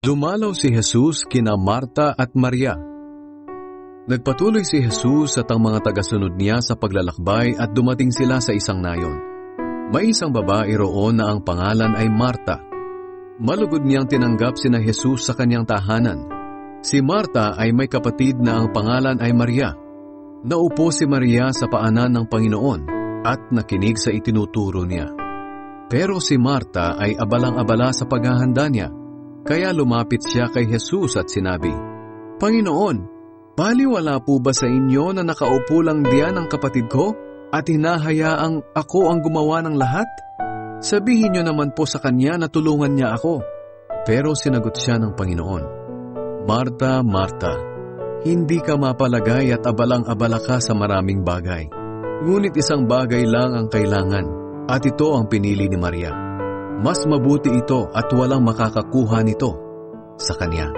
Dumalaw si Jesus kina Marta at Maria. Nagpatuloy si Jesus at ang mga tagasunod niya sa paglalakbay at dumating sila sa isang nayon. May isang babae roon na ang pangalan ay Marta. Malugod niyang tinanggap sina Jesus sa kanyang tahanan. Si Marta ay may kapatid na ang pangalan ay Maria. Naupo si Maria sa paanan ng Panginoon at nakinig sa itinuturo niya. Pero si Marta ay abalang-abala sa paghahanda niya, kaya lumapit siya kay Jesus at sinabi, "Panginoon, baliwala po ba sa inyo na nakaupo lang diyan ang kapatid ko at hinahayaang ako ang gumawa ng lahat? Sabihin niyo naman po sa kanya na tulungan niya ako." Pero sinagot siya ng Panginoon, "Marta, Marta, hindi ka mapalagay at abalang-abala ka sa maraming bagay. Ngunit isang bagay lang ang kailangan, at ito ang pinili ni Maria. Mas mabuti ito at walang makakakuha nito sa kanya."